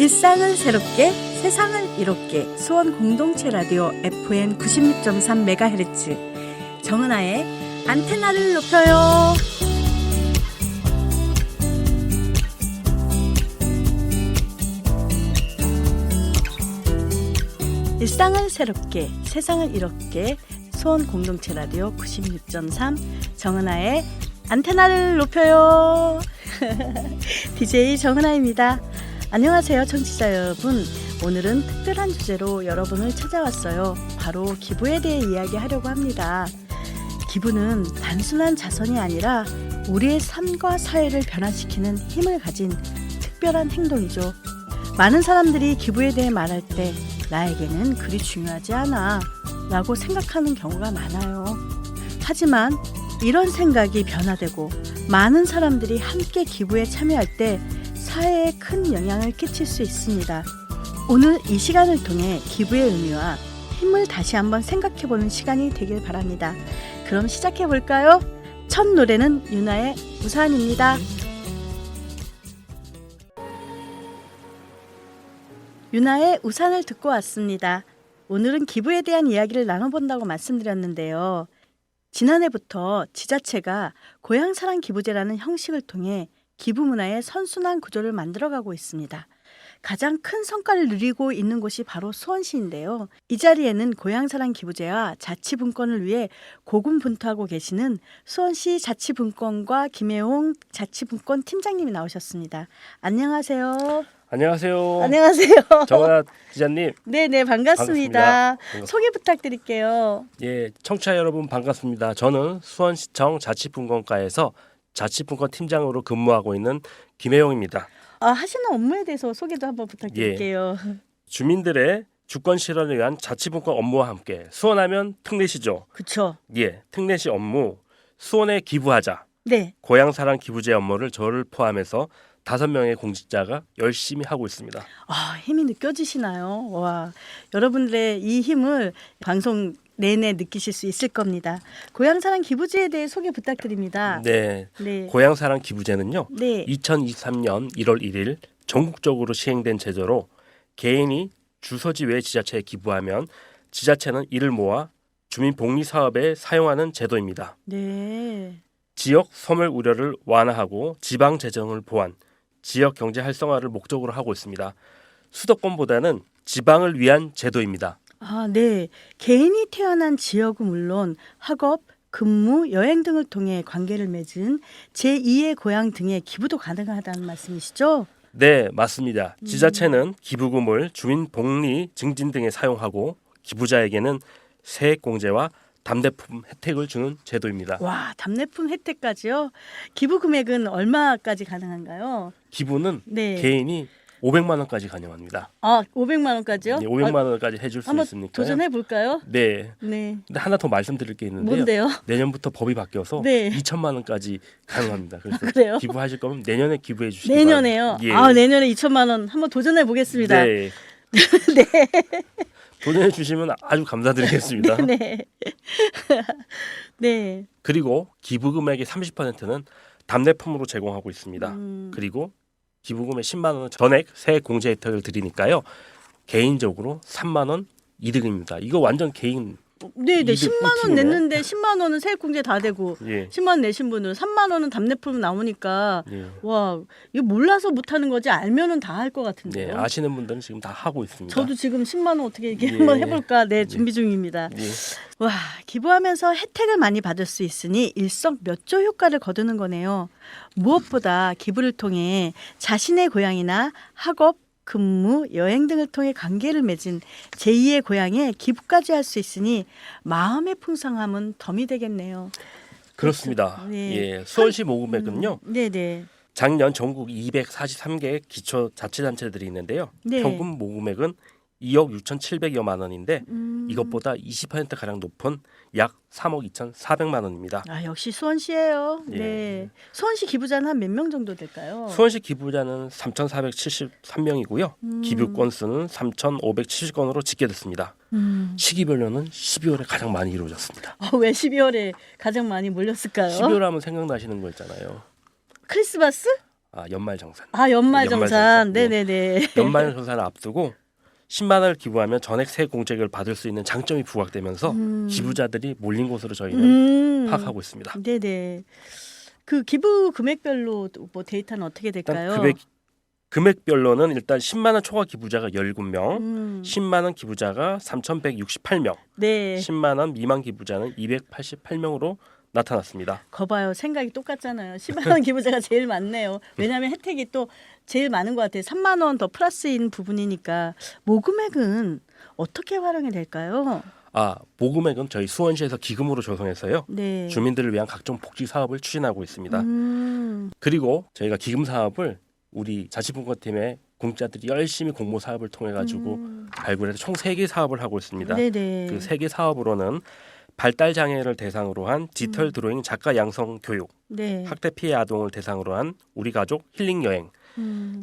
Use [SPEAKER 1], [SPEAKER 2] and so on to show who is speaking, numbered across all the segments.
[SPEAKER 1] 일상을 새롭게 세상을 이롭게 수원 공동체 라디오 FM 96.3MHz 정은아의 안테나를 높여요. 일상을 새롭게 세상을 이롭게 수원 공동체 라디오 96.3 정은아의 안테나를 높여요. DJ 정은아입니다. 안녕하세요 청취자 여러분. 오늘은 특별한 주제로 여러분을 찾아왔어요. 바로 기부에 대해 이야기하려고 합니다. 기부는 단순한 자선이 아니라 우리의 삶과 사회를 변화시키는 힘을 가진 특별한 행동이죠. 많은 사람들이 기부에 대해 말할 때 나에게는 그리 중요하지 않아 라고 생각하는 경우가 많아요. 하지만 이런 생각이 변화되고 많은 사람들이 함께 기부에 참여할 때 사회에 큰 영향을 끼칠 수 있습니다. 오늘 이 시간을 통해 기부의 의미와 힘을 다시 한번 생각해보는 시간이 되길 바랍니다. 그럼 시작해볼까요? 첫 노래는 유나의 우산입니다. 유나의 우산을 듣고 왔습니다. 오늘은 기부에 대한 이야기를 나눠본다고 말씀드렸는데요. 지난해부터 지자체가 고향사랑 기부제라는 형식을 통해 기부 문화의 선순환 구조를 만들어가고 있습니다. 가장 큰 성과를 누리고 있는 곳이 바로 수원시인데요. 이 자리에는 고향사랑 기부제와 자치분권을 위해 고군분투하고 계시는 수원시 자치분권과 김혜홍 자치분권 팀장님이 나오셨습니다. 안녕하세요.
[SPEAKER 2] 안녕하세요.
[SPEAKER 1] 안녕하세요.
[SPEAKER 2] 정은아 기자님.
[SPEAKER 1] 네네 반갑습니다.
[SPEAKER 2] 반갑습니다.
[SPEAKER 1] 소개 부탁드릴게요.
[SPEAKER 2] 예, 청취자 여러분 반갑습니다. 저는 수원시청 자치분권과에서 자치분권 팀장으로 근무하고 있는 김혜용입니다.
[SPEAKER 1] 하시는 업무에 대해서 소개도 한번 부탁드릴게요.
[SPEAKER 2] 주민들의 주권 실현을 위한 자치분권 업무와 함께 수원하면 특례시죠.
[SPEAKER 1] 그렇죠.
[SPEAKER 2] 예, 특례시 업무 수원에 기부하자.
[SPEAKER 1] 네.
[SPEAKER 2] 고향사랑 기부제 업무를 저를 포함해서 5명의 공직자가 열심히 하고 있습니다.
[SPEAKER 1] 힘이 느껴지시나요? 와, 여러분들의 이 힘을 방송 내내 느끼실 수 있을 겁니다. 고향사랑 기부제에 대해 소개 부탁드립니다.
[SPEAKER 2] 네,
[SPEAKER 1] 네.
[SPEAKER 2] 고향사랑 기부제는요.
[SPEAKER 1] 네.
[SPEAKER 2] 2023년 1월 1일 전국적으로 시행된 제도로 개인이 주소지 외 지자체에 기부하면 지자체는 이를 모아 주민 복리 사업에 사용하는 제도입니다.
[SPEAKER 1] 네.
[SPEAKER 2] 지역 소멸 우려를 완화하고 지방 재정을 보완, 지역 경제 활성화를 목적으로 하고 있습니다. 수도권보다는 지방을 위한 제도입니다.
[SPEAKER 1] 네. 개인이 태어난 지역은 물론 학업, 근무, 여행 등을 통해 관계를 맺은 제2의 고향 등의 기부도 가능하다는 말씀이시죠?
[SPEAKER 2] 네, 맞습니다. 지자체는 기부금을 주민 복리 증진 등에 사용하고 기부자에게는 세액공제와 답례품 혜택을 주는 제도입니다.
[SPEAKER 1] 와, 답례품 혜택까지요? 기부 금액은 얼마까지 가능한가요?
[SPEAKER 2] 기부는
[SPEAKER 1] 네.
[SPEAKER 2] 개인이 500만 원까지 가능합니다.
[SPEAKER 1] 500만 원까지요?
[SPEAKER 2] 네, 500만 원까지 해줄 수
[SPEAKER 1] 한번
[SPEAKER 2] 있으니까요.
[SPEAKER 1] 도전해 볼까요?
[SPEAKER 2] 네.
[SPEAKER 1] 네.
[SPEAKER 2] 근데 하나 더 말씀드릴 게 있는데요.
[SPEAKER 1] 뭔데요?
[SPEAKER 2] 내년부터 법이 바뀌어서
[SPEAKER 1] 네.
[SPEAKER 2] 2천만 원까지 가능합니다. 그래서
[SPEAKER 1] 그래요?
[SPEAKER 2] 기부하실 거면 내년에 기부해 주시기
[SPEAKER 1] 내년에요?
[SPEAKER 2] 바랍니다. 예.
[SPEAKER 1] 내년에 2천만 원 한번 도전해 보겠습니다.
[SPEAKER 2] 네.
[SPEAKER 1] 네.
[SPEAKER 2] 도전해 주시면 아주 감사드리겠습니다.
[SPEAKER 1] 네. 네.
[SPEAKER 2] 그리고 기부 금액의 30%는 답례품으로 제공하고 있습니다. 그리고 기부금의 10만 원은 전액 세액 공제 혜택을 드리니까요. 개인적으로 3만 원 이득입니다. 이거 완전 개인
[SPEAKER 1] 네,
[SPEAKER 2] 이득
[SPEAKER 1] 10만 원
[SPEAKER 2] 꿀팁이네.
[SPEAKER 1] 냈는데 10만 원은 세액 공제 다 되고
[SPEAKER 2] 예.
[SPEAKER 1] 10만 원 내신 분은 3만 원은 답례품 나오니까
[SPEAKER 2] 예.
[SPEAKER 1] 와, 이거 몰라서 못 하는 거지 알면은 다 할 것
[SPEAKER 2] 네,
[SPEAKER 1] 같은데요.
[SPEAKER 2] 아시는 분들은 지금 다 하고 있습니다.
[SPEAKER 1] 저도 지금 10만 원 어떻게 이렇게
[SPEAKER 2] 예.
[SPEAKER 1] 한번 해볼까 준비 중입니다.
[SPEAKER 2] 예.
[SPEAKER 1] 와, 기부하면서 혜택을 많이 받을 수 있으니 일석몇조 효과를 거두는 거네요. 무엇보다 기부를 통해 자신의 고향이나 학업, 근무, 여행 등을 통해 관계를 맺은 제2의 고향에 기부까지 할 수 있으니 마음의 풍성함은 덤이 되겠네요.
[SPEAKER 2] 그렇습니다.
[SPEAKER 1] 네.
[SPEAKER 2] 예, 수원시 모금액은요.
[SPEAKER 1] 네네.
[SPEAKER 2] 작년 전국 243개 기초자치단체들이 있는데요.
[SPEAKER 1] 네.
[SPEAKER 2] 평균 모금액은 2억 6,700여만 원인데 이것보다 20%가량 높은 약 3억 2,400만 원입니다.
[SPEAKER 1] 역시 수원시예요.
[SPEAKER 2] 예.
[SPEAKER 1] 네. 수원시 기부자는 한 몇 명 정도 될까요?
[SPEAKER 2] 수원시 기부자는 3,473명이고요. 기부 건수는 3,570건으로 집계됐습니다. 시기별로는 12월에 가장 많이 이루어졌습니다.
[SPEAKER 1] 왜 12월에 가장 많이 몰렸을까요?
[SPEAKER 2] 12월 하면 생각나시는 거 있잖아요.
[SPEAKER 1] 크리스마스?
[SPEAKER 2] 연말정산.
[SPEAKER 1] 연말정산.
[SPEAKER 2] 예.
[SPEAKER 1] 네네네.
[SPEAKER 2] 연말정산을 앞두고 10만 원을 기부하면 전액 세 공제를 받을 수 있는 장점이 부각되면서 기부자들이 몰린 곳으로 저희는 파악하고 있습니다.
[SPEAKER 1] 네네. 그 기부 금액별로 뭐 데이터는 어떻게 될까요?
[SPEAKER 2] 일단 금액별로는 일단 10만 원 초과 기부자가 17명, 10만 원 기부자가 3,168명,
[SPEAKER 1] 네.
[SPEAKER 2] 10만 원 미만 기부자는 288명으로 나타났습니다.
[SPEAKER 1] 거봐요. 생각이 똑같잖아요. 10만 원 기부자가 제일 많네요. 왜냐하면 혜택이 또 제일 많은 것 같아요. 3만 원 더 플러스인 부분이니까. 모금액은 어떻게 활용이 될까요?
[SPEAKER 2] 모금액은 저희 수원시에서 기금으로 조성해서요.
[SPEAKER 1] 네.
[SPEAKER 2] 주민들을 위한 각종 복지 사업을 추진하고 있습니다. 그리고 저희가 기금 사업을 우리 자치분권팀의 공직자들이 열심히 공모 사업을 통해 가지고 발굴해서 총 3개 사업을 하고 있습니다.
[SPEAKER 1] 네네.
[SPEAKER 2] 그 3개 사업으로는 발달 장애를 대상으로 한 디지털 드로잉 작가 양성 교육,
[SPEAKER 1] 네.
[SPEAKER 2] 학대 피해 아동을 대상으로 한 우리 가족 힐링 여행,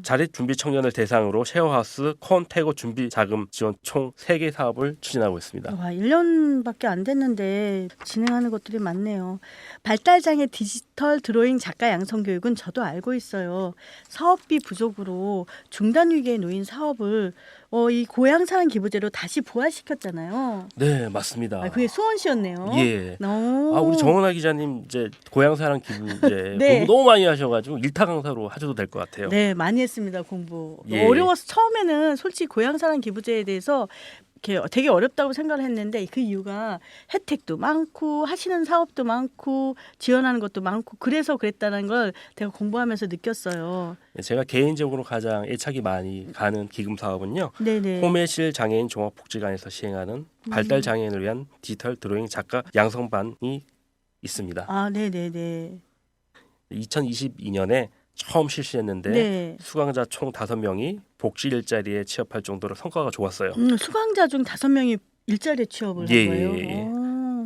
[SPEAKER 2] 자립 준비 청년을 대상으로 쉐어하우스 콘테고 준비 자금 지원 총 3개 사업을 추진하고 있습니다.
[SPEAKER 1] 와, 1년밖에 안 됐는데 진행하는 것들이 많네요. 발달장애 디지털 드로잉 작가 양성 교육은 저도 알고 있어요. 사업비 부족으로 중단 위기에 놓인 사업을 이 고향사랑 기부제로 다시 부활시켰잖아요.
[SPEAKER 2] 네, 맞습니다.
[SPEAKER 1] 그게 수원시였네요.
[SPEAKER 2] 예.
[SPEAKER 1] 오.
[SPEAKER 2] 우리 정은아 기자님 이제 고향사랑 기부제
[SPEAKER 1] 네.
[SPEAKER 2] 공부 너무 많이 하셔가지고 일타 강사로 하셔도 될 것 같아요.
[SPEAKER 1] 네, 많이 했습니다. 공부.
[SPEAKER 2] 예.
[SPEAKER 1] 어려워서 처음에는 솔직히 고향사랑 기부제에 대해서 이렇게 되게 어렵다고 생각을 했는데 그 이유가 혜택도 많고 하시는 사업도 많고 지원하는 것도 많고 그래서 그랬다는 걸 제가 공부하면서 느꼈어요.
[SPEAKER 2] 제가 개인적으로 가장 애착이 많이 가는 기금 사업은요.
[SPEAKER 1] 네네.
[SPEAKER 2] 호매실 장애인 종합복지관에서 시행하는 발달 장애인을 위한 디지털 드로잉 작가 양성반이 있습니다.
[SPEAKER 1] 네네네.
[SPEAKER 2] 2022년에 처음 실시했는데
[SPEAKER 1] 네.
[SPEAKER 2] 수강자 총 5명이 복지 일자리에 취업할 정도로 성과가 좋았어요.
[SPEAKER 1] 수강자 중 5명이 일자리에 취업을 한 거예요.
[SPEAKER 2] 예.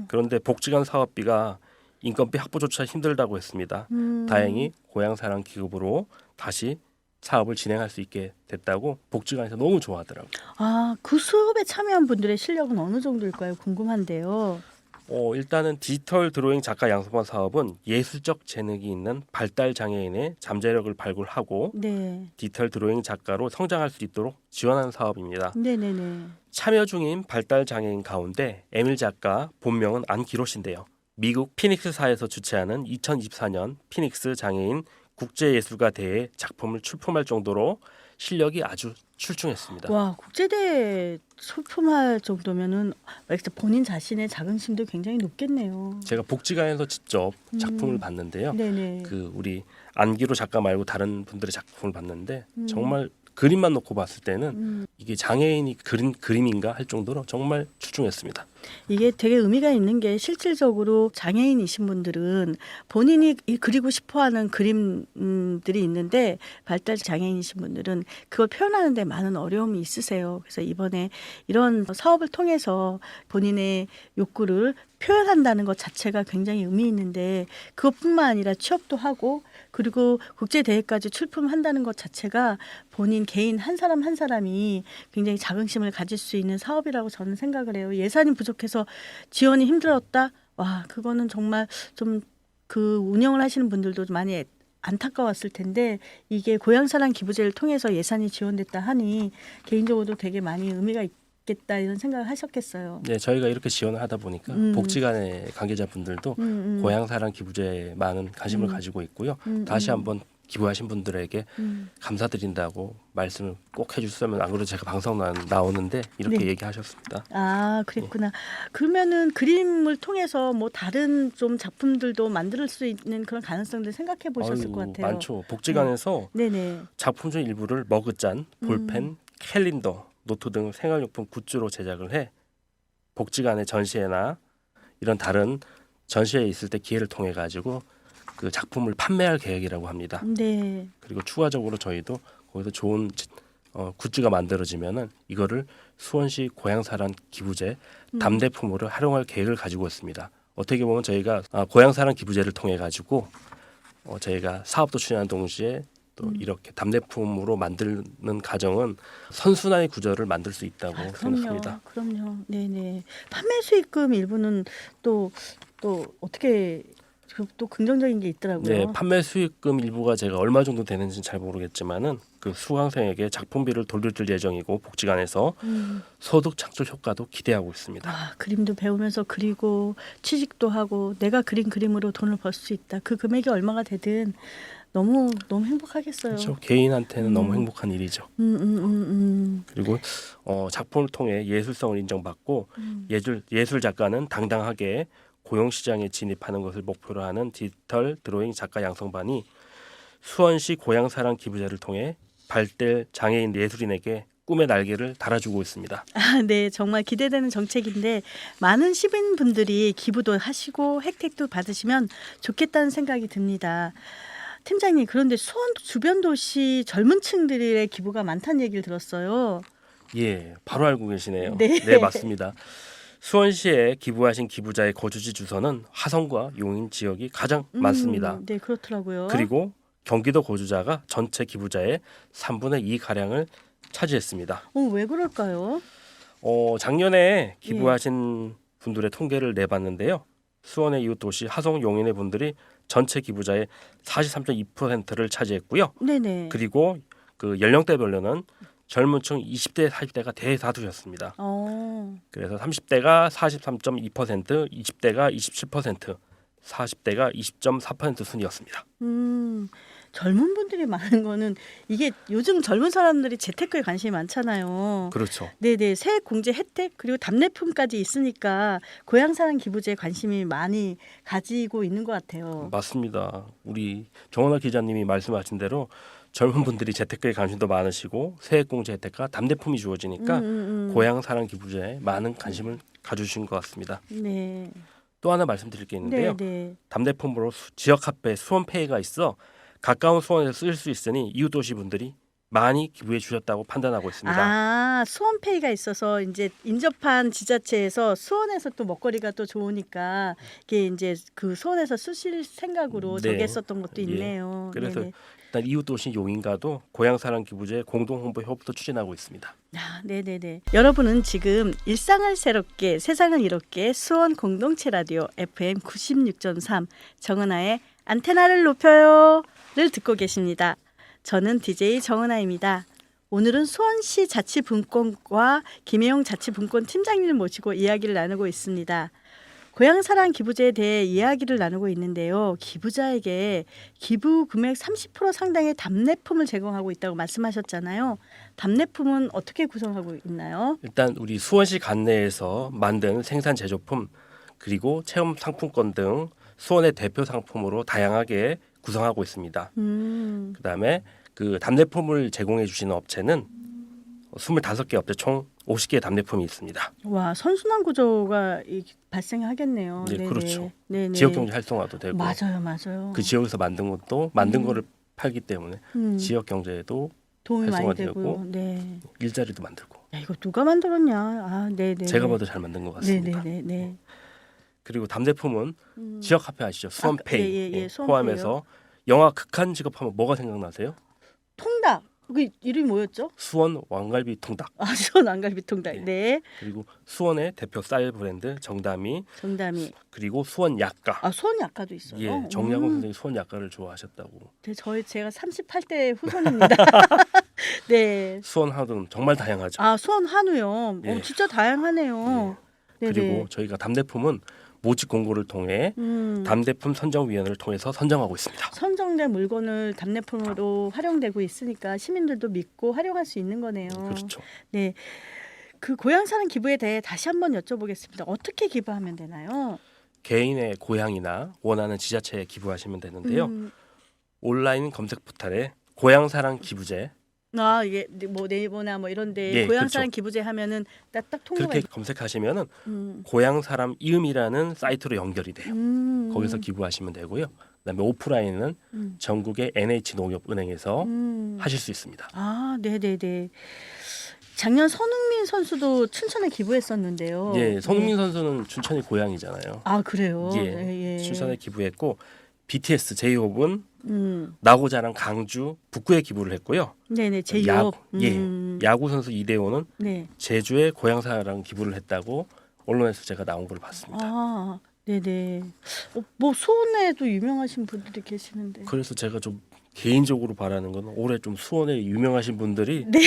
[SPEAKER 2] 그런데 복지관 사업비가 인건비 확보조차 힘들다고 했습니다. 다행히 고향사랑 기금으로 다시 사업을 진행할 수 있게 됐다고 복지관에서 너무 좋아하더라고요.
[SPEAKER 1] 그 수업에 참여한 분들의 실력은 어느 정도일까요? 궁금한데요.
[SPEAKER 2] 일단은 디지털 드로잉 작가 양성반 사업은 예술적 재능이 있는 발달 장애인의 잠재력을 발굴하고
[SPEAKER 1] 네.
[SPEAKER 2] 디지털 드로잉 작가로 성장할 수 있도록 지원하는 사업입니다.
[SPEAKER 1] 네네네.
[SPEAKER 2] 참여 중인 발달 장애인 가운데 에밀 작가 본명은 안기로 씨인데요. 미국 피닉스사에서 주최하는 2024년 피닉스 장애인 국제예술가 대회 작품을 출품할 정도로 실력이 아주 출중했습니다.
[SPEAKER 1] 와, 국제대회 소품할 정도면은 본인 자신의 자긍심도 굉장히 높겠네요.
[SPEAKER 2] 제가 복지관에서 직접 작품을 봤는데요.
[SPEAKER 1] 네네.
[SPEAKER 2] 우리 안기로 작가 말고 다른 분들의 작품을 봤는데 정말 그림만 놓고 봤을 때는 이게 장애인이 그린 그림인가 할 정도로 정말 출중했습니다.
[SPEAKER 1] 이게 되게 의미가 있는 게 실질적으로 장애인이신 분들은 본인이 그리고 싶어하는 그림들이 있는데 발달 장애인이신 분들은 그걸 표현하는 데 많은 어려움이 있으세요. 그래서 이번에 이런 사업을 통해서 본인의 욕구를 표현한다는 것 자체가 굉장히 의미 있는데 그것뿐만 아니라 취업도 하고 그리고 국제대회까지 출품한다는 것 자체가 본인 개인 한 사람 한 사람이 굉장히 자긍심을 가질 수 있는 사업이라고 저는 생각을 해요. 예산이 부족해서 지원이 힘들었다? 와, 그거는 정말 좀 그 운영을 하시는 분들도 많이 안타까웠을 텐데 이게 고향사랑 기부제를 통해서 예산이 지원됐다 하니 개인적으로도 되게 많이 의미가 있겠다 이런 생각을 하셨겠어요.
[SPEAKER 2] 네, 저희가 이렇게 지원을 하다 보니까 복지관의 관계자분들도 고향사랑 기부제에 많은 관심을 가지고 있고요. 다시 한번 기부하신 분들에게 감사드린다고 말씀을 꼭 해주셨으면 안 그래도 제가 방송 나오는데 이렇게
[SPEAKER 1] 네.
[SPEAKER 2] 얘기하셨습니다.
[SPEAKER 1] 그랬구나. 그러면은 그림을 통해서 뭐 다른 좀 작품들도 만들 수 있는 그런 가능성들 생각해 보셨을 것 같아요.
[SPEAKER 2] 많죠. 복지관에서
[SPEAKER 1] 네네.
[SPEAKER 2] 작품 중 일부를 머그잔, 볼펜, 캘린더, 노트 등 생활용품 굿즈로 제작을 해 복지관의 전시회나 이런 다른 전시회에 있을 때 기회를 통해 가지고 그 작품을 판매할 계획이라고 합니다.
[SPEAKER 1] 네.
[SPEAKER 2] 그리고 추가적으로 저희도 거기서 좋은 굿즈가 만들어지면은 이거를 수원시 고향사랑 기부제 담대품으로 활용할 계획을 가지고 있습니다. 어떻게 보면 저희가 고향사랑 기부제를 통해 가지고 저희가 사업도 추진하는 동시에 또 이렇게 담대품으로 만드는 과정은 선순환의 구조를 만들 수 있다고 생각합니다.
[SPEAKER 1] 그럼요. 네네. 판매 수익금 일부는 또 어떻게 또 긍정적인 게 있더라고요.
[SPEAKER 2] 네, 판매 수익금 일부가 제가 얼마 정도 되는지는 잘 모르겠지만은 그 수강생에게 작품비를 돌려줄 예정이고 복지관에서 소득 창출 효과도 기대하고 있습니다.
[SPEAKER 1] 아, 그림도 배우면서 그리고 취직도 하고 내가 그린 그림으로 돈을 벌 수 있다. 그 금액이 얼마가 되든 너무 행복하겠어요.
[SPEAKER 2] 그렇죠. 개인한테는 너무 행복한 일이죠. 그리고 작품을 통해 예술성을 인정받고 예술 작가는 당당하게 고용시장에 진입하는 것을 목표로 하는 디지털 드로잉 작가 양성반이 수원시 고향사랑 기부제를 통해 발달 장애인 예술인에게 꿈의 날개를 달아주고 있습니다.
[SPEAKER 1] 아, 네, 정말 기대되는 정책인데 많은 시민분들이 기부도 하시고 혜택도 받으시면 좋겠다는 생각이 듭니다. 팀장님, 그런데 수원 주변 도시 젊은 층들의 기부가 많다는 얘기를 들었어요.
[SPEAKER 2] 예, 바로 알고 계시네요.
[SPEAKER 1] 네.
[SPEAKER 2] 네, 맞습니다. 수원시에 기부하신 기부자의 거주지 주소는 화성과 용인 지역이 가장 많습니다.
[SPEAKER 1] 네, 그렇더라고요.
[SPEAKER 2] 그리고 경기도 거주자가 전체 기부자의 3분의 2 가량을 차지했습니다.
[SPEAKER 1] 왜 그럴까요?
[SPEAKER 2] 작년에 기부하신 분들의 통계를 내봤는데요. 수원의 이웃 도시 화성 용인의 분들이 전체 기부자의 43.2%를 차지했고요.
[SPEAKER 1] 네네.
[SPEAKER 2] 그리고 그 연령대별로는 젊은층 20대, 40대가 대다수였습니다. 그래서 30대가 43.2%, 20대가 27%, 40대가 20.4% 순이었습니다.
[SPEAKER 1] 젊은 분들이 많은 거는 이게 요즘 젊은 사람들이 재테크에 관심이 많잖아요.
[SPEAKER 2] 그렇죠.
[SPEAKER 1] 네네. 세액 공제 혜택 그리고 답례품까지 있으니까 고향사랑 기부제에 관심이 많이 가지고 있는 것 같아요.
[SPEAKER 2] 맞습니다. 우리 정원아 기자님이 말씀하신 대로 젊은 분들이 재테크에 관심도 많으시고 세액 공제 혜택과 답례품이 주어지니까 고향사랑 기부제에 많은 관심을 가져주신 것 같습니다.
[SPEAKER 1] 네.
[SPEAKER 2] 또 하나 말씀드릴 게 있는데요.
[SPEAKER 1] 네네.
[SPEAKER 2] 답례품으로 지역 화폐 수원페이가 있어 가까운 수원에서 쓸 수 있으니 이웃 도시 분들이 많이 기부해 주셨다고 판단하고 있습니다.
[SPEAKER 1] 아, 수원페이가 있어서 이제 인접한 지자체에서 수원에서 또 먹거리가 또 좋으니까 이게 이제 그 수원에서 쓰실 생각으로
[SPEAKER 2] 네.
[SPEAKER 1] 저기 했었던 것도
[SPEAKER 2] 예.
[SPEAKER 1] 있네요.
[SPEAKER 2] 그래서
[SPEAKER 1] 네네.
[SPEAKER 2] 일단 이웃 도시 용인가도 고향사랑 기부제 공동 홍보 협업도 추진하고 있습니다.
[SPEAKER 1] 아, 네네네. 여러분은 지금 일상을 새롭게 세상을 이롭게 수원 공동체 라디오 FM 96.3 정은아의 안테나를 높여요를 듣고 계십니다. 저는 DJ 정은아입니다. 오늘은 수원시 자치분권과 김혜영 자치분권 팀장님을 모시고 이야기를 나누고 있습니다. 고향사랑 기부제에 대해 이야기를 나누고 있는데요. 기부자에게 기부 금액 30% 상당의 답례품을 제공하고 있다고 말씀하셨잖아요. 답례품은 어떻게 구성하고 있나요?
[SPEAKER 2] 일단 우리 수원시 관내에서 만든 생산 제조품 그리고 체험 상품권 등 수원의 대표 상품으로 다양하게 구성하고 있습니다. 그다음에 그 답례품을 제공해 주시는 업체는 25개 업체 총 50개의 답례품이 있습니다.
[SPEAKER 1] 와, 선순환 구조가 발생하겠네요.
[SPEAKER 2] 네,
[SPEAKER 1] 네네.
[SPEAKER 2] 그렇죠.
[SPEAKER 1] 네네.
[SPEAKER 2] 지역 경제 활성화도 되고
[SPEAKER 1] 맞아요.
[SPEAKER 2] 그 지역에서 만든 것도 만든 거를 팔기 때문에
[SPEAKER 1] 지역
[SPEAKER 2] 지역 경제에도
[SPEAKER 1] 도움이 많이
[SPEAKER 2] 활성화되고
[SPEAKER 1] 되고. 네.
[SPEAKER 2] 일자리도 만들고.
[SPEAKER 1] 야, 이거 누가 만들었냐? 아, 네네.
[SPEAKER 2] 제가 봐도 잘 만든 것 같습니다.
[SPEAKER 1] 네네네.
[SPEAKER 2] 그리고 답례품은 지역 화폐 아시죠? 수원페이
[SPEAKER 1] 예,
[SPEAKER 2] 포함해서 영화 극한 직업하면 뭐가 생각나세요?
[SPEAKER 1] 통닭. 그 이름이 뭐였죠?
[SPEAKER 2] 수원 왕갈비 통닭.
[SPEAKER 1] 아, 수원 안갈비 통닭. 네.
[SPEAKER 2] 그리고 수원의 대표 쌀 브랜드 정담이
[SPEAKER 1] 정담이.
[SPEAKER 2] 그리고 수원 약가.
[SPEAKER 1] 아, 수원 약가도 있어요.
[SPEAKER 2] 예, 정약원 선생님 수원 약가를 좋아하셨다고.
[SPEAKER 1] 네, 제가 38대 후손입니다. 네.
[SPEAKER 2] 수원 한우는 정말 다양하죠.
[SPEAKER 1] 아, 수원 한우요.
[SPEAKER 2] 예.
[SPEAKER 1] 진짜 다양하네요. 네네.
[SPEAKER 2] 그리고 저희가 답례품은 모집 공고를 통해 답례품 선정위원회를 통해서 선정하고 있습니다.
[SPEAKER 1] 선정된 물건을 답례품으로 활용되고 있으니까 시민들도 믿고 활용할 수 있는 거네요.
[SPEAKER 2] 그렇죠.
[SPEAKER 1] 네. 그 고향사랑 기부에 대해 다시 한번 여쭤보겠습니다. 어떻게 기부하면 되나요?
[SPEAKER 2] 개인의 고향이나 원하는 지자체에 기부하시면 되는데요. 온라인 검색 포털에 고향사랑 기부제
[SPEAKER 1] 아, 이게 뭐 네이버나 뭐 이런데
[SPEAKER 2] 예,
[SPEAKER 1] 고향사랑
[SPEAKER 2] 그렇죠.
[SPEAKER 1] 기부제 하면은 딱딱 통보가
[SPEAKER 2] 그렇게 검색하시면은 고향사람 이음이라는 사이트로 연결이 돼요. 거기서 기부하시면 되고요. 그다음에 오프라인은 전국의 NH농협은행에서 하실 수 있습니다.
[SPEAKER 1] 아, 네네네. 작년 손흥민 선수도 춘천에 기부했었는데요.
[SPEAKER 2] 예, 손흥민 선수는 춘천이 고향이잖아요.
[SPEAKER 1] 아, 그래요?
[SPEAKER 2] 예, 춘천에 기부했고 BTS 제이홉은 나고자랑 강주 북구에 기부를 했고요.
[SPEAKER 1] 네네, 제이홉.
[SPEAKER 2] 야구 선수 이대호는
[SPEAKER 1] 네.
[SPEAKER 2] 제주에 고향사랑 기부를 했다고 언론에서 제가 나온 걸 봤습니다.
[SPEAKER 1] 아, 네네. 뭐 수원에도 유명하신 분들이 계시는데.
[SPEAKER 2] 그래서 제가 좀 개인적으로 바라는 건 올해 좀 수원에 유명하신 분들이
[SPEAKER 1] 네.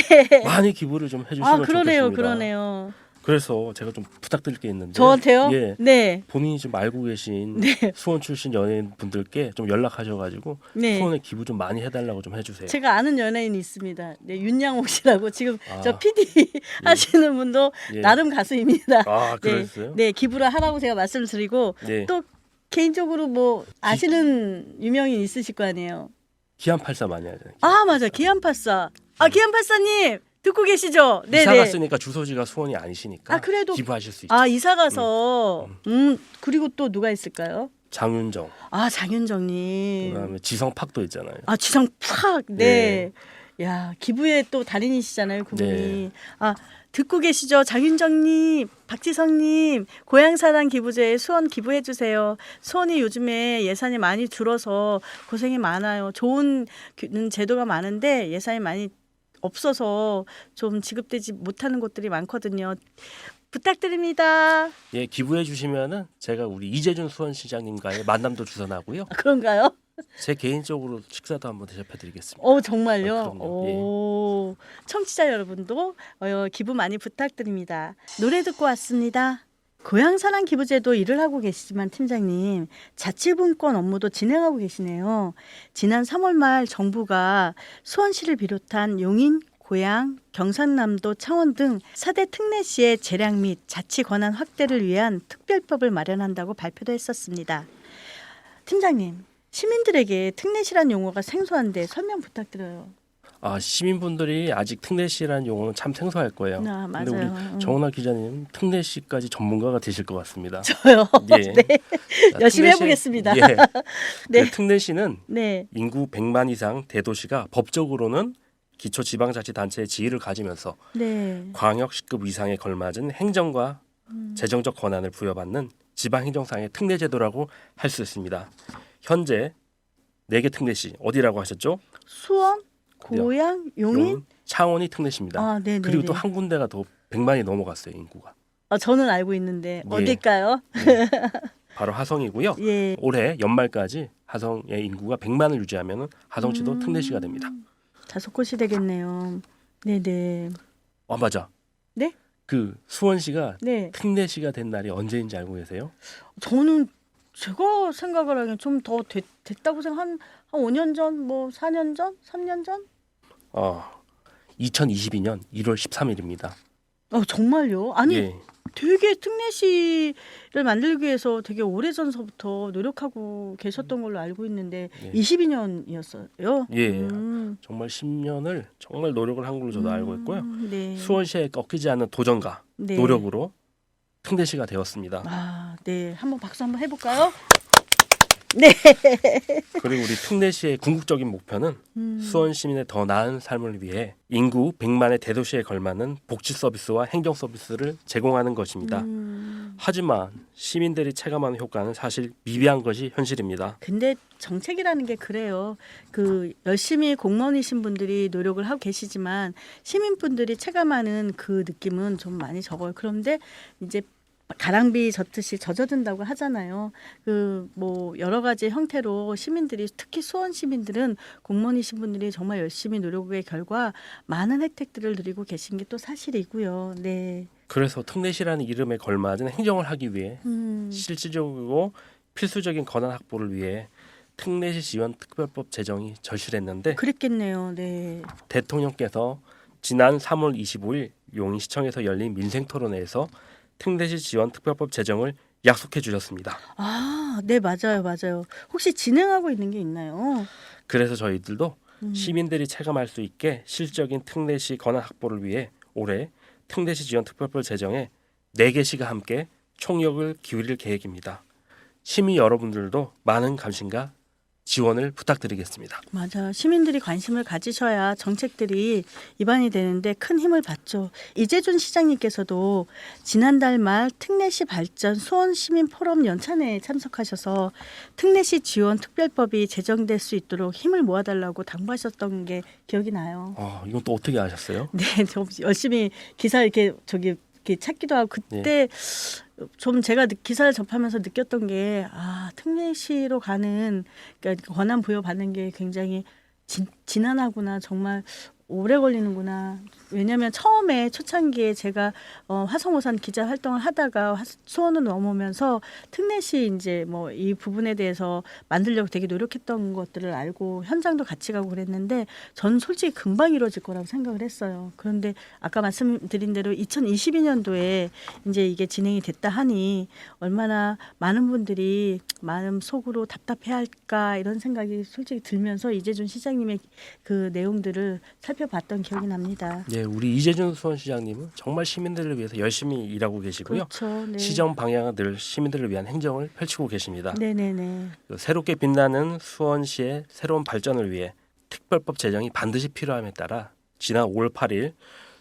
[SPEAKER 2] 많이 기부를 좀 해주시면
[SPEAKER 1] 아 그러네요,
[SPEAKER 2] 좋겠습니다.
[SPEAKER 1] 그러네요.
[SPEAKER 2] 그래서 제가 좀 부탁드릴 게 있는데
[SPEAKER 1] 저한테요?
[SPEAKER 2] 예,
[SPEAKER 1] 네.
[SPEAKER 2] 본인이 좀 알고 계신
[SPEAKER 1] 네.
[SPEAKER 2] 수원 출신 연예인 분들께 좀 연락하셔가지고
[SPEAKER 1] 네.
[SPEAKER 2] 수원에 기부 좀 많이 해달라고 좀 해주세요.
[SPEAKER 1] 제가 아는 연예인이 있습니다. 네, 윤양옥 씨라고 지금
[SPEAKER 2] 아.
[SPEAKER 1] 저 PD 하시는 분도
[SPEAKER 2] 예.
[SPEAKER 1] 나름 가수입니다.
[SPEAKER 2] 아 그랬어요?
[SPEAKER 1] 네, 기부를 하라고 제가 말씀을 드리고
[SPEAKER 2] 네.
[SPEAKER 1] 또 개인적으로 뭐 아시는 유명인 있으실 거 아니에요.
[SPEAKER 2] 기안84 많이 하잖아요.
[SPEAKER 1] 아 맞아, 기안84. 아 기안84님 듣고 계시죠? 네,
[SPEAKER 2] 이사
[SPEAKER 1] 네.
[SPEAKER 2] 갔으니까 주소지가 수원이 아니시니까
[SPEAKER 1] 아, 그래도-
[SPEAKER 2] 기부하실 수 있죠.
[SPEAKER 1] 아 이사 가서 그리고 또 누가 있을까요?
[SPEAKER 2] 장윤정,
[SPEAKER 1] 아 장윤정님.
[SPEAKER 2] 그다음에 지성팍도 있잖아요.
[SPEAKER 1] 아 지성 팍. 네. 야 기부의 또 달인이시잖아요, 그분이.
[SPEAKER 2] 네.
[SPEAKER 1] 아 듣고 계시죠, 장윤정님, 박지성님. 고향사랑 기부제에 수원 기부해 주세요. 수원이 요즘에 예산이 많이 줄어서 고생이 많아요. 좋은 제도가 많은데 예산이 많이 없어서 좀 지급되지 못하는 곳들이 많거든요. 부탁드립니다.
[SPEAKER 2] 예, 기부해 주시면은 제가 우리 이재준 수원시장님과의 만남도 주선하고요.
[SPEAKER 1] 아, 그런가요?
[SPEAKER 2] 제 개인적으로 식사도 한번 대접해드리겠습니다.
[SPEAKER 1] 정말요?
[SPEAKER 2] 아, 그럼요. 예.
[SPEAKER 1] 오, 청취자 여러분도 기부 많이 부탁드립니다. 노래 듣고 왔습니다. 고향사랑 기부제도 일을 하고 계시지만 팀장님 자치분권 업무도 진행하고 계시네요. 지난 3월 말 정부가 수원시를 비롯한 용인, 고양, 경상남도, 창원 등 4대 특례시의 재량 및 자치 권한 확대를 위한 특별법을 마련한다고 발표도 했었습니다. 팀장님, 시민들에게 특례시란 용어가 생소한데 설명 부탁드려요.
[SPEAKER 2] 아 시민분들이 아직 특례시라는 용어는 참 생소할 거예요.
[SPEAKER 1] 아,
[SPEAKER 2] 근데
[SPEAKER 1] 맞아요.
[SPEAKER 2] 우리 정은아 기자님 특례시까지 전문가가 되실 것 같습니다.
[SPEAKER 1] 저요.
[SPEAKER 2] 예.
[SPEAKER 1] 네.
[SPEAKER 2] 자,
[SPEAKER 1] 열심히
[SPEAKER 2] 특례시-
[SPEAKER 1] 해보겠습니다.
[SPEAKER 2] 예.
[SPEAKER 1] 네.
[SPEAKER 2] 그 특례시는
[SPEAKER 1] 네.
[SPEAKER 2] 인구 100만 이상 대도시가 법적으로는 기초지방자치단체의 지위를 가지면서
[SPEAKER 1] 네.
[SPEAKER 2] 광역시급 이상에 걸맞은 행정과 재정적 권한을 부여받는 지방행정상의 특례제도라고 할 수 있습니다. 현재 4개 특례시 어디라고 하셨죠?
[SPEAKER 1] 수원, 고양, 용인.
[SPEAKER 2] 창원이 특례시입니다.
[SPEAKER 1] 아, 네, 네.
[SPEAKER 2] 그리고 또 한 군데가 더 100만이 넘어갔어요, 인구가.
[SPEAKER 1] 저는 알고 있는데
[SPEAKER 2] 예.
[SPEAKER 1] 어딜까요?
[SPEAKER 2] 바로 하성이고요.
[SPEAKER 1] 예.
[SPEAKER 2] 올해 연말까지 하성의 인구가 100만을 유지하면 하성시도 특례시가 됩니다.
[SPEAKER 1] 다섯 곳이 되겠네요. 네, 네.
[SPEAKER 2] 아 맞아.
[SPEAKER 1] 네?
[SPEAKER 2] 그 수원시가
[SPEAKER 1] 네.
[SPEAKER 2] 특례시가 된 날이 언제인지 알고 계세요?
[SPEAKER 1] 저는 제가 생각을 하기엔 좀 더 됐다고 생각 한 5년 전, 뭐 4년 전, 3년 전?
[SPEAKER 2] 2022년 1월 13일입니다.
[SPEAKER 1] 정말요? 아니
[SPEAKER 2] 예.
[SPEAKER 1] 되게 특례시를 만들기 위해서 되게 오래전서부터 노력하고 계셨던 걸로 알고 있는데
[SPEAKER 2] 예.
[SPEAKER 1] 22년이었어요.
[SPEAKER 2] 예. 정말 10년을 정말 노력을 한 걸로 저도 알고 있고요.
[SPEAKER 1] 네.
[SPEAKER 2] 수원시에 꺾이지 않는 도전과
[SPEAKER 1] 네.
[SPEAKER 2] 노력으로 특례시가 되었습니다.
[SPEAKER 1] 아, 네. 한번 박수 한번 해볼까요? 네.
[SPEAKER 2] 그리고 우리 특례시의 궁극적인 목표는 수원 시민의 더 나은 삶을 위해 인구 100만의 대도시에 걸맞는 복지 서비스와 행정 서비스를 제공하는 것입니다. 하지만 시민들이 체감하는 효과는 사실 미비한 것이 현실입니다.
[SPEAKER 1] 근데 정책이라는 게 그래요. 그 열심히 공무원이신 분들이 노력을 하고 계시지만 시민분들이 체감하는 그 느낌은 좀 많이 적어요. 그런데 이제 가랑비 젖듯이 젖어든다고 하잖아요. 그 뭐 여러 가지 형태로 시민들이 특히 수원 시민들은 공무원이신 분들이 정말 열심히 노력의 결과 많은 혜택들을 누리고 계신 게 또 사실이고요. 네.
[SPEAKER 2] 그래서 특례시라는 이름에 걸맞은 행정을 하기 위해 실질적이고 필수적인 권한 확보를 위해 특례시 지원 특별법 제정이 절실했는데
[SPEAKER 1] 그랬겠네요. 네.
[SPEAKER 2] 대통령께서 지난 3월 25일 용인시청에서 열린 민생토론회에서 특례시 지원 특별법 제정을 약속해 주셨습니다.
[SPEAKER 1] 아, 네, 맞아요, 맞아요. 혹시 진행하고 있는 게 있나요?
[SPEAKER 2] 그래서 저희들도 시민들이 체감할 수 있게 실질적인 특례시 권한 확보를 위해 올해 특례시 지원 특별법 제정에 4개 시가 함께 총력을 기울일 계획입니다. 시민 여러분들도 많은 관심과 지원을 부탁드리겠습니다.
[SPEAKER 1] 맞아. 시민들이 관심을 가지셔야 정책들이 입안이 되는데 큰 힘을 받죠. 이재준 시장님께서도 지난달 말 특례시 발전 수원시민 포럼 연찬회에 참석하셔서 특례시 지원 특별법이 제정될 수 있도록 힘을 모아달라고 당부하셨던 게 기억이 나요.
[SPEAKER 2] 이건 또 어떻게 아셨어요?
[SPEAKER 1] 네, 저 열심히 기사 이렇게 이렇게 찾기도 하고 그때 좀 제가 기사를 접하면서 느꼈던 게 특례시로 가는 그러니까 권한 부여받는 게 굉장히 지난하구나 정말 오래 걸리는구나. 왜냐하면 처음에 초창기에 제가 화성우산 기자 활동을 하다가 수원을 넘으면서 특례시 이제 뭐 이 부분에 대해서 만들려고 되게 노력했던 것들을 알고 현장도 같이 가고 그랬는데 전 솔직히 금방 이루어질 거라고 생각을 했어요. 그런데 아까 말씀드린 대로 2022년도에 이제 이게 진행이 됐다 하니 얼마나 많은 분들이 마음 속으로 답답해할까 이런 생각이 솔직히 들면서 이재준 시장님의 그 내용들을 살펴봤던 기억이 납니다.
[SPEAKER 2] 네, 우리 이재준 수원시장님은 정말 시민들을 위해서 열심히 일하고 계시고요.
[SPEAKER 1] 그렇죠. 네.
[SPEAKER 2] 시정 방향은 늘 시민들을 위한 행정을 펼치고 계십니다.
[SPEAKER 1] 네네네.
[SPEAKER 2] 새롭게 빛나는 수원시의 새로운 발전을 위해 특별법 제정이 반드시 필요함에 따라 지난 5월 8일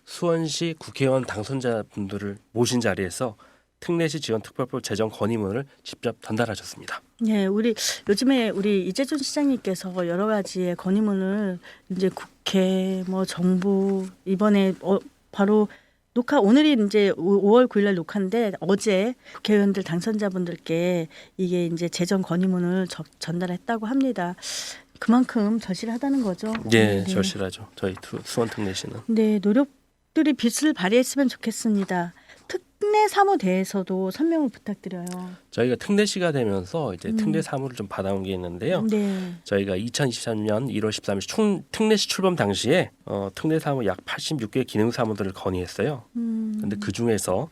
[SPEAKER 2] 수원시 국회의원 당선자분들을 모신 자리에서 특례시 지원 특별법 제정 건의문을 직접 전달하셨습니다.
[SPEAKER 1] 네, 요즘에 우리 이재준 시장님께서 여러 가지의 건의문을 이제 국회, 뭐 정부 이번에 바로 오늘이 이제 5월 9일날 녹화인데 어제 국회의원들 당선자분들께 이게 이제 재정 건의문을 전달했다고 합니다. 그만큼 절실하다는 거죠.
[SPEAKER 2] 네, 절실하죠. 저희 수원 특례시는.
[SPEAKER 1] 네, 노력들이 빛을 발휘했으면 좋겠습니다. 특례 사무대에서도 설명을 부탁드려요.
[SPEAKER 2] 저희가 특례시가 되면서 이제 특례 사무를 좀 받아온 게 있는데요.
[SPEAKER 1] 네.
[SPEAKER 2] 저희가 2023년 1월 13일 특례시 출범 당시에 특례 사무 약 86개 기능 사무들을 건의했어요. 그런데 그 중에서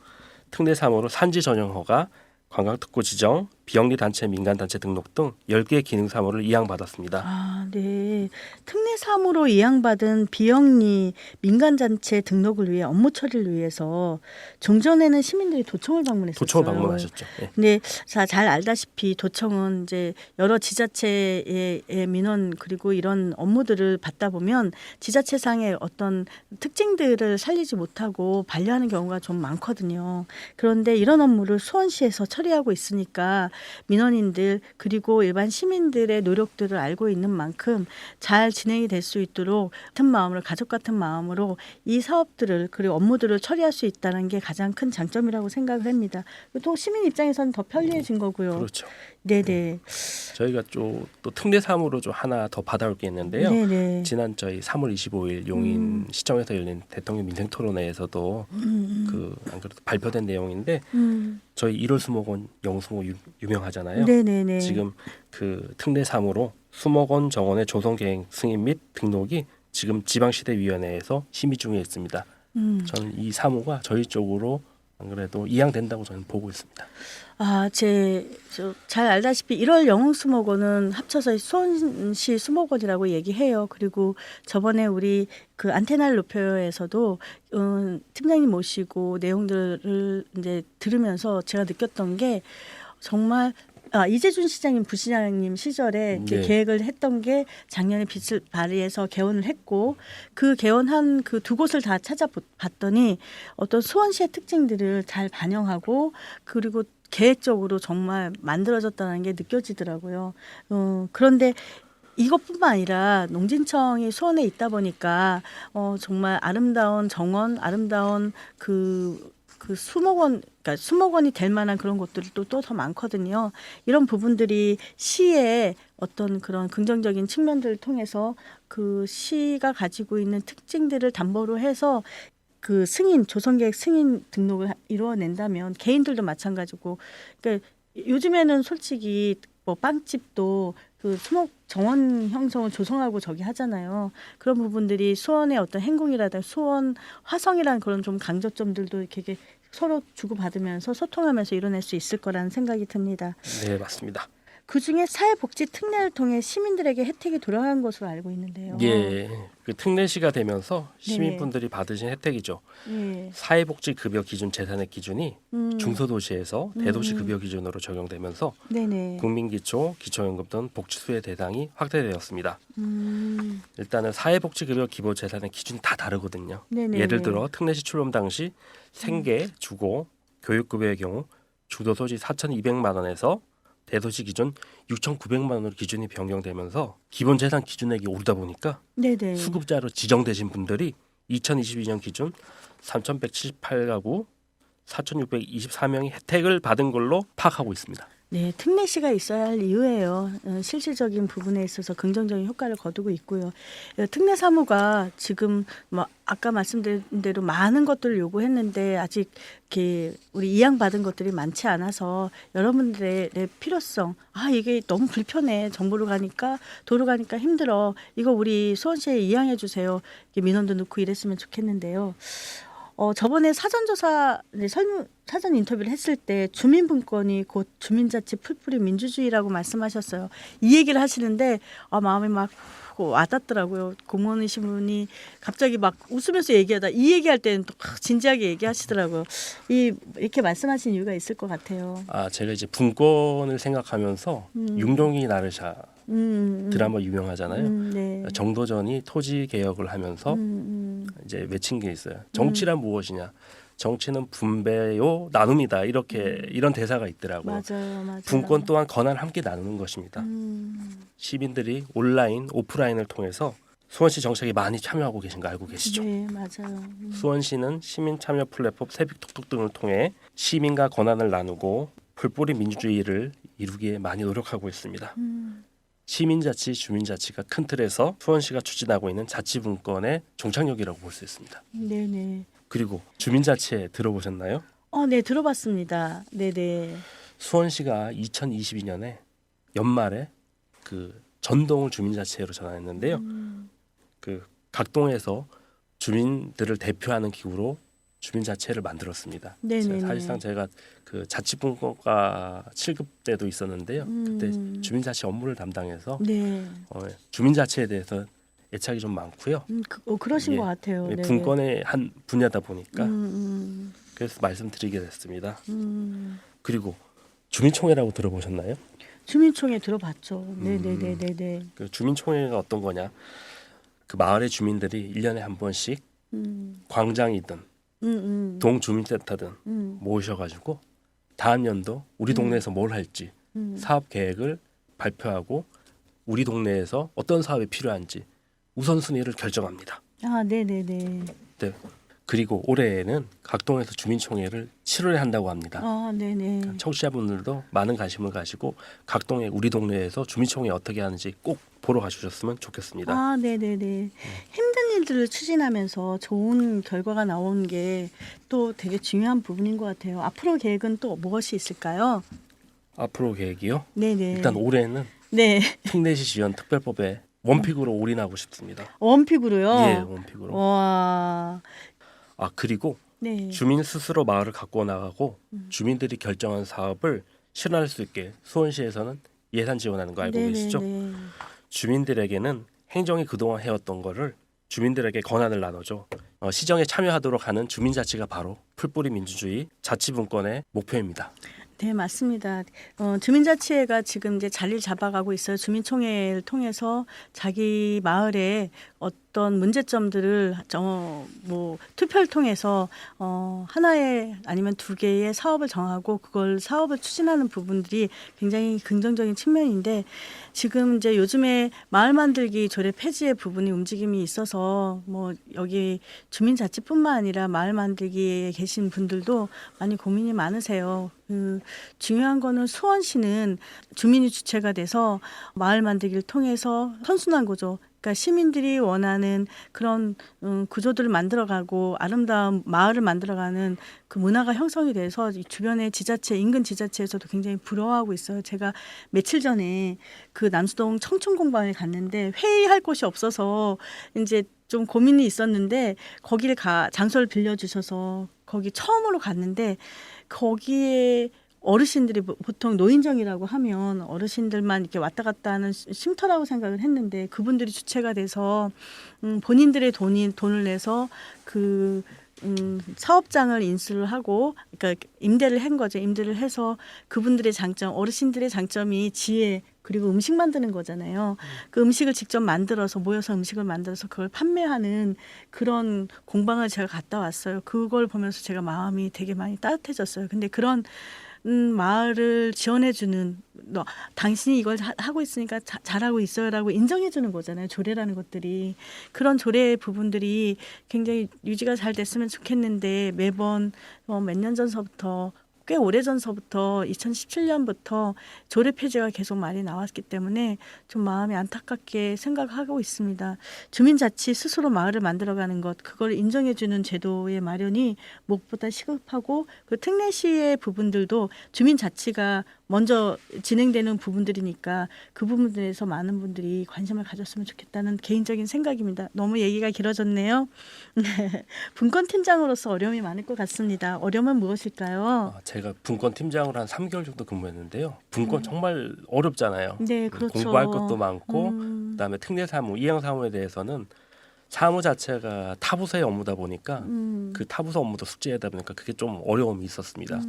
[SPEAKER 2] 특례 사무로 산지 전용 허가, 관광특구 지정, 비영리 단체, 민간 단체 등록 등 10개의 기능 사무를 이양받았습니다.
[SPEAKER 1] 네. 특례 사무로 이양받은 비영리 민간 단체 등록을 위해 업무 처리를 위해서 종전에는 시민들이 도청을 방문했었어요.
[SPEAKER 2] 도청을 방문하셨죠. 네.
[SPEAKER 1] 근데 잘 알다시피 도청은 이제 여러 지자체의 민원 그리고 이런 업무들을 받다 보면 지자체상의 어떤 특징들을 살리지 못하고 반려하는 경우가 좀 많거든요. 그런데 이런 업무를 수원시에서 처리하고 있으니까 민원인들 그리고 일반 시민들의 노력들을 알고 있는 만큼 잘 진행이 될 수 있도록 같은 마음으로 가족 같은 마음으로 이 사업들을 그리고 업무들을 처리할 수 있다는 게 가장 큰 장점이라고 생각을 합니다. 또 시민 입장에서는 더 편리해진 거고요.
[SPEAKER 2] 그렇죠.
[SPEAKER 1] 네네.
[SPEAKER 2] 저희가 또 특례 사무로 좀 하나 더 받아올 게 있는데요.
[SPEAKER 1] 네네.
[SPEAKER 2] 지난 저희 3월 25일 용인 시청에서 열린 대통령 민생토론회에서도 안 그래도 발표된 내용인데 저희 1월 수목원 영수모 유명하잖아요.
[SPEAKER 1] 네네네.
[SPEAKER 2] 지금 그 특례 사무로 수목원 정원의 조성 계획 승인 및 등록이 지금 지방시대위원회에서 심의 중에 있습니다. 저는 이 사무가 저희 쪽으로 안 그래도 이양된다고 저는 보고 있습니다.
[SPEAKER 1] 잘 알다시피 1월 영흥수목원은 합쳐서 수원시 수목원이라고 얘기해요. 그리고 저번에 우리 그 안테나를 높여요에서도 팀장님 모시고 내용들을 이제 들으면서 제가 느꼈던 게 정말 이재준 시장님 부시장님 시절에
[SPEAKER 2] 네.
[SPEAKER 1] 계획을 했던 게 작년에 빛을 발휘해서 개원을 했고 그 개원한 그 두 곳을 다 찾아봤더니 어떤 수원시의 특징들을 잘 반영하고 그리고 계획적으로 정말 만들어졌다는 게 느껴지더라고요. 그런데 이것뿐만 아니라 농진청이 수원에 있다 보니까 정말 아름다운 정원, 아름다운 그 수목원, 그러니까 수목원이 될 만한 그런 곳들이 또 더 많거든요. 이런 부분들이 시의 어떤 그런 긍정적인 측면들을 통해서 그 시가 가지고 있는 특징들을 담보로 해서 그 조성계획 승인 등록을 이루어낸다면 개인들도 마찬가지고, 그러니까 요즘에는 솔직히 뭐 빵집도 그 정원 형성을 조성하고 저기 하잖아요. 그런 부분들이 수원의 어떤 행궁이라든가 수원 화성이라는 그런 좀 강조점들도 이렇게 서로 주고받으면서 소통하면서 이뤄낼 수 있을 거라는 생각이 듭니다.
[SPEAKER 2] 네, 맞습니다.
[SPEAKER 1] 그중에 사회복지 특례를 통해 시민들에게 혜택이 돌아간 것으로 알고 있는데요.
[SPEAKER 2] 예, 그 특례시가 되면서 시민분들이 받으신 혜택이죠.
[SPEAKER 1] 네.
[SPEAKER 2] 사회복지급여 기준 재산액 기준이 중소도시에서 대도시급여 기준으로 적용되면서
[SPEAKER 1] 네네.
[SPEAKER 2] 국민기초, 기초연금 등 복지수혜 대상이 확대되었습니다. 일단은 사회복지급여 기본재산의 기준이 다 다르거든요.
[SPEAKER 1] 네네네.
[SPEAKER 2] 예를 들어 특례시 출범 당시 생계, 주거, 교육급여의 경우 주도소지 4,200만 원에서 대도시 기준 6,900만 원으로 기준이 변경되면서 기본재산 기준액이 오르다 보니까
[SPEAKER 1] 네네.
[SPEAKER 2] 수급자로 지정되신 분들이 2022년 기준 3,178가구 4,624명이 혜택을 받은 걸로 파악하고 있습니다.
[SPEAKER 1] 네, 특례시가 있어야 할 이유예요. 실질적인 부분에 있어서 긍정적인 효과를 거두고 있고요. 특례 사무가 지금 뭐 아까 말씀드린 대로 많은 것들을 요구했는데 아직 이렇게 우리 이양받은 것들이 많지 않아서 여러분들의 필요성, 이게 너무 불편해. 정보로 가니까 도로 가니까 힘들어. 이거 우리 수원시에 이양해 주세요. 이렇게 민원도 넣고 이랬으면 좋겠는데요. 저번에 사전조사, 사전 인터뷰를 했을 때 주민분권이 곧 주민자치 풀뿌리 민주주의라고 말씀하셨어요. 이 얘기를 하시는데 마음이 막 와닿더라고요. 공무원이신 분이 갑자기 막 웃으면서 얘기하다 이 얘기할 때는 또 진지하게 얘기하시더라고요. 이렇게 말씀하신 이유가 있을 것 같아요.
[SPEAKER 2] 제가 이제 분권을 생각하면서 융동이 나르샤 드라마 유명하잖아요.
[SPEAKER 1] 네.
[SPEAKER 2] 정도전이 토지 개혁을 하면서 이제 외친 게 있어요. 정치란 무엇이냐? 정치는 분배요 나눔이다. 이런 대사가 있더라고요.
[SPEAKER 1] 맞아요.
[SPEAKER 2] 분권 또한 권한 함께 나누는 것입니다. 시민들이 온라인, 오프라인을 통해서 수원시 정책에 많이 참여하고 계신 거 알고 계시죠?
[SPEAKER 1] 네, 맞아요.
[SPEAKER 2] 수원시는 시민 참여 플랫폼 새벽톡톡 등을 통해 시민과 권한을 나누고 풀뿌리 민주주의를 이루기에 많이 노력하고 있습니다. 시민자치, 주민자치가 큰 틀에서 수원시가 추진하고 있는 자치분권의 종착역이라고 볼 수 있습니다.
[SPEAKER 1] 네네.
[SPEAKER 2] 그리고 주민자치에 들어보셨나요?
[SPEAKER 1] 네, 들어봤습니다. 네네.
[SPEAKER 2] 수원시가 2022년에 연말에 그 전동을 주민자치회로 전환했는데요. 그 각 동에서 주민들을 대표하는 기구로 주민자치회를 만들었습니다.
[SPEAKER 1] 네네네.
[SPEAKER 2] 사실상 제가 그 자치분권과 7급 때도 있었는데요. 그때 주민자치 업무를 담당해서
[SPEAKER 1] 네.
[SPEAKER 2] 주민자치에 대해서 애착이 좀 많고요.
[SPEAKER 1] 그러신 것 같아요.
[SPEAKER 2] 예,
[SPEAKER 1] 네네.
[SPEAKER 2] 분권의 한 분야다 보니까 그래서 말씀드리게 됐습니다. 그리고 주민총회라고 들어보셨나요?
[SPEAKER 1] 주민총회 들어봤죠. 네네네네.
[SPEAKER 2] 그 주민총회가 어떤 거냐? 그 마을의 주민들이 1년에 한 번씩 광장이든 동주민센터든 모이셔가지고 다음 연도 우리 동네에서 뭘 할지 사업 계획을 발표하고 우리 동네에서 어떤 사업이 필요한지 우선순위를 결정합니다.
[SPEAKER 1] 네네네.
[SPEAKER 2] 네. 그리고 올해에는 각 동에서 주민총회를 7월에 한다고 합니다.
[SPEAKER 1] 네네.
[SPEAKER 2] 청취자분들도 많은 관심을 가지고 각 동에 우리 동네에서 주민총회 어떻게 하는지 꼭 보러 가주셨으면 좋겠습니다.
[SPEAKER 1] 네네네. 힘든 일들을 추진하면서 좋은 결과가 나오는 게 또 되게 중요한 부분인 것 같아요. 앞으로 계획은 또 무엇이 있을까요?
[SPEAKER 2] 앞으로 계획이요?
[SPEAKER 1] 네네.
[SPEAKER 2] 일단 올해는
[SPEAKER 1] 네.
[SPEAKER 2] 특례시 지원 특별법에 원픽으로 올인하고 싶습니다.
[SPEAKER 1] 원픽으로요?
[SPEAKER 2] 예, 원픽으로.
[SPEAKER 1] 와.
[SPEAKER 2] 그리고
[SPEAKER 1] 네.
[SPEAKER 2] 주민 스스로 마을을 가꾸어 나가고 주민들이 결정한 사업을 실현할 수 있게 수원시에서는 예산 지원하는 거 알고 계시죠? 주민들에게는 행정이 그동안 해왔던 거를 주민들에게 권한을 나눠줘 시정에 참여하도록 하는 주민자치가 바로 풀뿌리 민주주의 자치분권의 목표입니다.
[SPEAKER 1] 네, 맞습니다. 주민자치회가 지금 이제 자리를 잡아가고 있어요. 주민총회를 통해서 자기 마을에 어떤 문제점들을 투표를 통해서 하나의 아니면 두 개의 사업을 정하고 그걸 사업을 추진하는 부분들이 굉장히 긍정적인 측면인데 지금 이제 요즘에 마을 만들기 조례 폐지의 부분이 움직임이 있어서 여기 주민자치뿐만 아니라 마을 만들기에 계신 분들도 많이 고민이 많으세요. 중요한 거는 수원시는 주민이 주체가 돼서 마을 만들기를 통해서 선순환 구조, 그러니까 시민들이 원하는 그런 구조들을 만들어가고 아름다운 마을을 만들어가는 그 문화가 형성이 돼서 주변의 지자체, 인근 지자체에서도 굉장히 부러워하고 있어요. 제가 며칠 전에 그 남수동 청춘공방에 갔는데 회의할 곳이 없어서 이제 좀 고민이 있었는데 거기를 장소를 빌려주셔서 거기 처음으로 갔는데 거기에 어르신들이 보통 노인정이라고 하면 어르신들만 이렇게 왔다 갔다 하는 쉼터라고 생각을 했는데 그분들이 주체가 돼서 본인들의 돈을 내서 그 사업장을 인수를 하고 그러니까 임대를 한 거죠. 임대를 해서 그분들의 장점, 어르신들의 장점이 지혜 그리고 음식 만드는 거잖아요. 그 음식을 직접 만들어서 모여서 음식을 만들어서 그걸 판매하는 그런 공방을 제가 갔다 왔어요. 그걸 보면서 제가 마음이 되게 많이 따뜻해졌어요. 근데 그런 마을을 지원해주는 너 당신이 이걸 하고 있으니까 잘하고 있어요라고 인정해주는 거잖아요. 조례라는 것들이 그런 조례 부분들이 굉장히 유지가 잘 됐으면 좋겠는데 매번 몇 년 전서부터 꽤 오래전서부터 2017년부터 조례 폐지가 계속 많이 나왔기 때문에 좀 마음이 안타깝게 생각하고 있습니다. 주민자치 스스로 마을을 만들어가는 것 그걸 인정해주는 제도의 마련이 무엇보다 시급하고 그 특례시의 부분들도 주민자치가 먼저 진행되는 부분들이니까 그 부분들에서 많은 분들이 관심을 가졌으면 좋겠다는 개인적인 생각입니다. 너무 얘기가 길어졌네요. 분권팀장으로서 어려움이 많을 것 같습니다. 어려움은 무엇일까요?
[SPEAKER 2] 제가 분권 팀장으로 한 3개월 정도 근무했는데요. 분권 정말 어렵잖아요.
[SPEAKER 1] 네, 그렇죠.
[SPEAKER 2] 공부할 것도 많고 그다음에 특례사무, 이행사무에 대해서는 사무 자체가 타부서의 업무다 보니까 그 타부서 업무도 숙지하다 보니까 그게 좀 어려움이 있었습니다.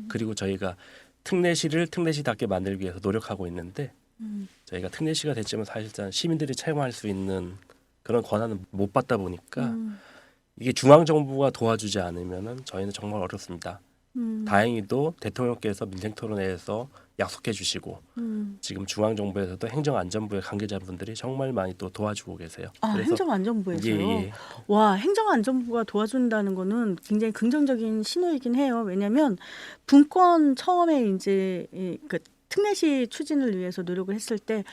[SPEAKER 2] 그리고 저희가 특례시를 특례시답게 만들기 위해서 노력하고 있는데 저희가 특례시가 됐지만 사실상 시민들이 체험할 수 있는 그런 권한은 못 받다 보니까 이게 중앙정부가 도와주지 않으면은 저희는 정말 어렵습니다. 다행히도 대통령께서 민생토론회에서 약속해 주시고 지금 중앙정부에서도 행정안전부의 관계자분들이 정말 많이 또 도와주고 계세요.
[SPEAKER 1] 아, 행정안전부에서요?
[SPEAKER 2] 예.
[SPEAKER 1] 와, 행정안전부가 도와준다는 거는 굉장히 긍정적인 신호이긴 해요. 왜냐하면 분권 처음에 이제 그 특례시 추진을 위해서 노력을 했을 때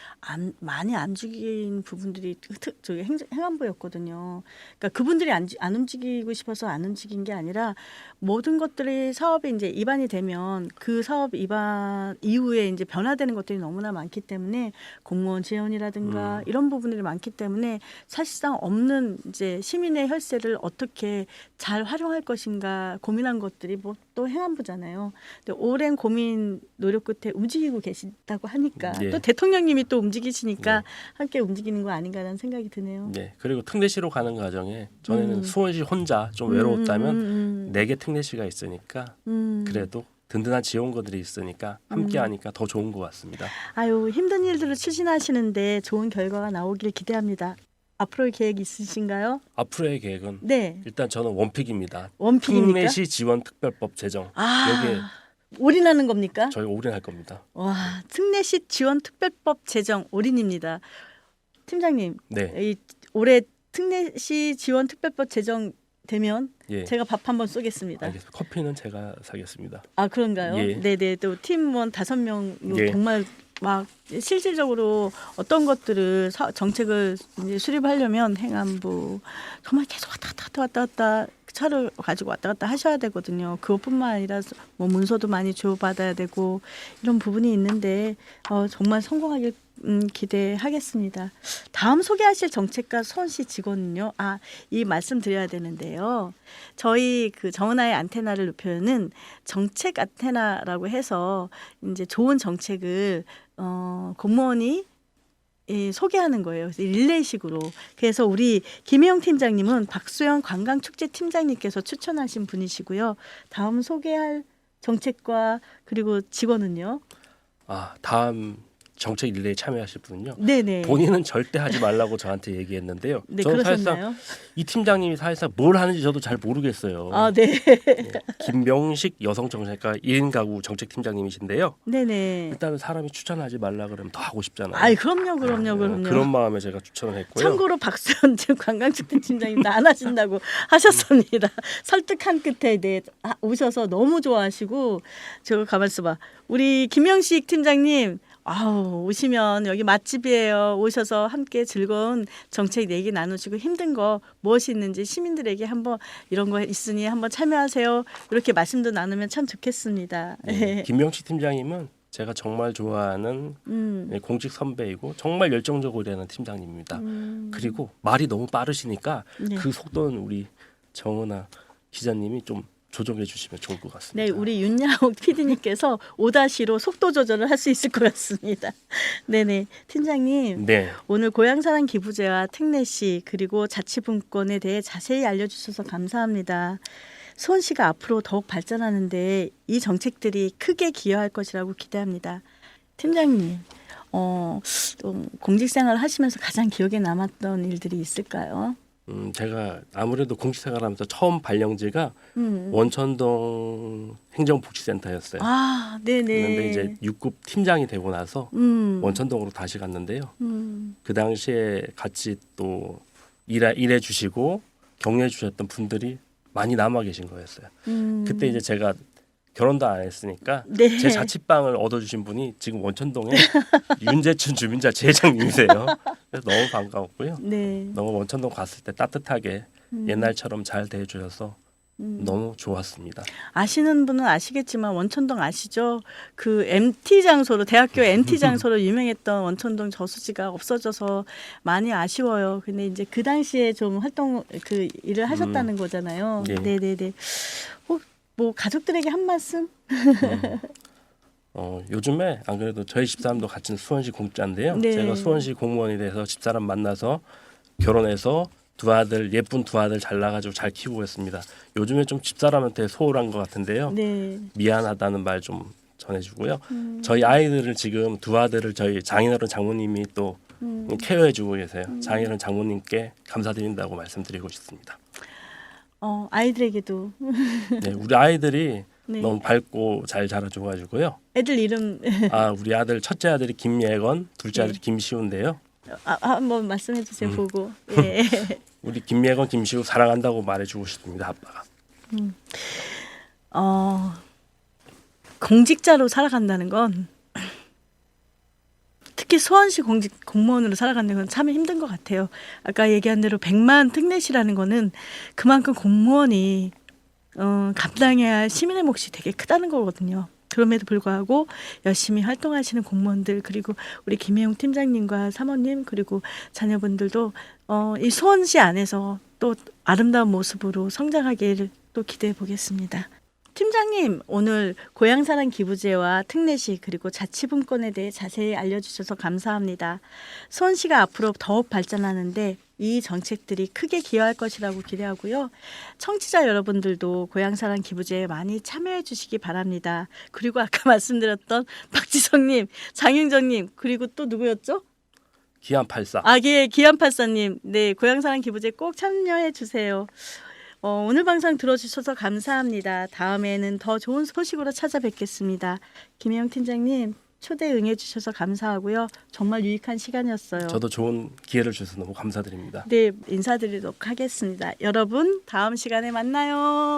[SPEAKER 1] 많이 안 죽인 부분들이 저기 행안부였거든요. 그러니까 그분들이 안 움직이고 싶어서 안 움직인 게 아니라 모든 것들이 사업에 이제 입안이 되면 그 사업 입안 이후에 이제 변화되는 것들이 너무나 많기 때문에 공무원 지원이라든가 이런 부분들이 많기 때문에 사실상 없는 이제 시민의 혈세를 어떻게 잘 활용할 것인가 고민한 것들이 뭐 또 행안부잖아요. 근데 오랜 고민 노력 끝에 움직이고 계시다고 하니까
[SPEAKER 2] 예.
[SPEAKER 1] 또 대통령님이 또 움직이시니까 함께 움직이는 거 아닌가라는 생각이 드네요.
[SPEAKER 2] 네. 그리고 특례시로 가는 과정에 전에는 수원시 혼자 좀 외로웠다면 4개 특례시가 있으니까 그래도 든든한 지원거들이 있으니까 함께하니까 더 좋은 것 같습니다.
[SPEAKER 1] 아유, 힘든 일들을 추진하시는데 좋은 결과가 나오길 기대합니다. 앞으로의 계획 있으신가요?
[SPEAKER 2] 앞으로의 계획은
[SPEAKER 1] 네.
[SPEAKER 2] 일단 저는 원픽입니다.
[SPEAKER 1] 원픽입니까?
[SPEAKER 2] 특례시 지원특별법 제정.
[SPEAKER 1] 아,
[SPEAKER 2] 여기에
[SPEAKER 1] 올인하는 겁니까?
[SPEAKER 2] 저희 올인할 겁니다.
[SPEAKER 1] 와, 특례시 지원특별법 제정 올인입니다. 팀장님,
[SPEAKER 2] 네.
[SPEAKER 1] 이 올해 특례시 지원특별법 제정 되면
[SPEAKER 2] 예.
[SPEAKER 1] 제가 밥 한번 쏘겠습니다.
[SPEAKER 2] 알겠습니다. 커피는 제가 사겠습니다.
[SPEAKER 1] 아, 그런가요?
[SPEAKER 2] 예.
[SPEAKER 1] 네네. 또 팀원 5명으로
[SPEAKER 2] 예.
[SPEAKER 1] 정말 막 실질적으로 어떤 것들을 정책을 이제 수립하려면 행안부 정말 계속 왔다 갔다 차를 가지고 왔다 갔다 하셔야 되거든요. 그것뿐만 아니라 뭐 문서도 많이 주고받아야 되고 이런 부분이 있는데 정말 성공하길 기대하겠습니다. 다음 소개하실 정책과 수원시 직원은요. 이 말씀 드려야 되는데요. 저희 그 정은아의 안테나를 높여는 정책 안테나라고 해서 이제 좋은 정책을 공무원이 소개하는 거예요. 그래서 릴레이식으로. 그래서 우리 김혜영 팀장님은 박수영 관광축제팀장님께서 추천하신 분이시고요. 다음 소개할 정책과 그리고 직원은요.
[SPEAKER 2] 다음 정책 릴레이 참여하실 분은요.
[SPEAKER 1] 네네.
[SPEAKER 2] 본인은 절대 하지 말라고 저한테 얘기했는데요.
[SPEAKER 1] 네,
[SPEAKER 2] 저는
[SPEAKER 1] 그러셨나요?
[SPEAKER 2] 사실상 이 팀장님이 사실상 뭘 하는지 저도 잘 모르겠어요.
[SPEAKER 1] 네.
[SPEAKER 2] 김병식 여성정책과 1인 가구 정책팀장님이신데요.
[SPEAKER 1] 네네.
[SPEAKER 2] 일단은 사람이 추천하지 말라 그러면 더 하고 싶잖아요.
[SPEAKER 1] 아이, 그럼요.
[SPEAKER 2] 그런 마음에 제가 추천을 했고요.
[SPEAKER 1] 참고로 박수현 관광축제 팀장님도 안 하신다고 하셨습니다. 설득한 끝에 오셔서 너무 좋아하시고 저거 가만 있어봐. 우리 김영식 팀장님 오시면 여기 맛집이에요. 오셔서 함께 즐거운 정책 얘기 나누시고 힘든 거 무엇이 있는지 시민들에게 한번 이런 거 있으니 한번 참여하세요. 이렇게 말씀도 나누면 참 좋겠습니다.
[SPEAKER 2] 네, 김명식 팀장님은 제가 정말 좋아하는 공직 선배이고 정말 열정적으로 일하는 팀장님입니다. 그리고 말이 너무 빠르시니까
[SPEAKER 1] 네.
[SPEAKER 2] 그 속도는 우리 정은아 기자님이 좀 조정해 주시면 좋을 것 같습니다.
[SPEAKER 1] 네, 우리 윤야옥 PD님께서 5-로 속도 조절을 할 수 있을 것 같습니다. 네네, 팀장님.
[SPEAKER 2] 네.
[SPEAKER 1] 오늘 고향사랑 기부제와 특례시 그리고 자치분권에 대해 자세히 알려주셔서 감사합니다. 수원시가 앞으로 더욱 발전하는데 이 정책들이 크게 기여할 것이라고 기대합니다. 팀장님, 또 공직생활을 하시면서 가장 기억에 남았던 일들이 있을까요?
[SPEAKER 2] 제가 아무래도 공직생활하면서 처음 발령지가 원천동 행정복지센터였어요.
[SPEAKER 1] 아, 네네.
[SPEAKER 2] 그런데 이제 6급 팀장이 되고 나서 원천동으로 다시 갔는데요. 그 당시에 같이 또 일해 주시고 격려해 주셨던 분들이 많이 남아 계신 거였어요. 그때 이제 제가 결혼도 안 했으니까
[SPEAKER 1] 네.
[SPEAKER 2] 제 자취방을 얻어주신 분이 지금 원천동에 윤재춘 주민자치회장님이세요. 그래서 너무 반가웠고요.
[SPEAKER 1] 네.
[SPEAKER 2] 너무 원천동 갔을 때 따뜻하게 옛날처럼 잘 대해주셔서 너무 좋았습니다.
[SPEAKER 1] 아시는 분은 아시겠지만 원천동 아시죠? 그 MT 장소로 대학교 MT 장소로 유명했던 원천동 저수지가 없어져서 많이 아쉬워요. 근데 이제 그 당시에 좀 활동 그 일을 하셨다는 거잖아요.
[SPEAKER 2] 예.
[SPEAKER 1] 네네네. 뭐 가족들에게 한 말씀?
[SPEAKER 2] 요즘에 안 그래도 저희 집사람도 같은 수원시 공자인데요.
[SPEAKER 1] 네.
[SPEAKER 2] 제가 수원시 공무원이 돼서 집사람 만나서 결혼해서 예쁜 두 아들 잘 나가지고 잘 키우고 있습니다. 요즘에 좀 집사람한테 소홀한 것 같은데요.
[SPEAKER 1] 네.
[SPEAKER 2] 미안하다는 말 좀 전해주고요. 저희 아이들을 지금 두 아들을 저희 장인어른 장모님이 또 케어해주고 계세요. 장인어른 장모님께 감사드린다고 말씀드리고 싶습니다.
[SPEAKER 1] 아이들에게도
[SPEAKER 2] 네, 우리 아이들이
[SPEAKER 1] 네.
[SPEAKER 2] 너무 밝고 잘 자라줘가지고요.
[SPEAKER 1] 애들 이름
[SPEAKER 2] 우리 아들 첫째 아들이 김예건, 둘째
[SPEAKER 1] 네.
[SPEAKER 2] 아들이 김시우인데요.
[SPEAKER 1] 한번 말씀해 주세요. 보고. 예.
[SPEAKER 2] 우리 김예건, 김시우 사랑한다고 말해주고 싶습니다. 아빠가.
[SPEAKER 1] 공직자로 살아간다는 건 특히 수원시 공무원으로 살아가는 건 참 힘든 것 같아요. 아까 얘기한 대로 100만 특례시라는 거는 그만큼 공무원이 감당해야 할 시민의 몫이 되게 크다는 거거든요. 그럼에도 불구하고 열심히 활동하시는 공무원들 그리고 우리 김혜용 팀장님과 사모님 그리고 자녀분들도 이 수원시 안에서 또 아름다운 모습으로 성장하기를 또 기대해 보겠습니다. 팀장님, 오늘 고향사랑 기부제와 특례시 그리고 자치분권에 대해 자세히 알려주셔서 감사합니다. 수원시가 앞으로 더욱 발전하는데 이 정책들이 크게 기여할 것이라고 기대하고요. 청취자 여러분들도 고향사랑 기부제에 많이 참여해 주시기 바랍니다. 그리고 아까 말씀드렸던 박지성님, 장윤정님 그리고 또 누구였죠?
[SPEAKER 2] 기안84.
[SPEAKER 1] 예, 기안84님. 네, 고향사랑 기부제 꼭 참여해 주세요. 오늘 방송 들어주셔서 감사합니다. 다음에는 더 좋은 소식으로 찾아뵙겠습니다. 김혜영 팀장님 초대 응해주셔서 감사하고요. 정말 유익한 시간이었어요.
[SPEAKER 2] 저도 좋은 기회를 주셔서 너무 감사드립니다.
[SPEAKER 1] 네, 인사드리도록 하겠습니다. 여러분 다음 시간에 만나요.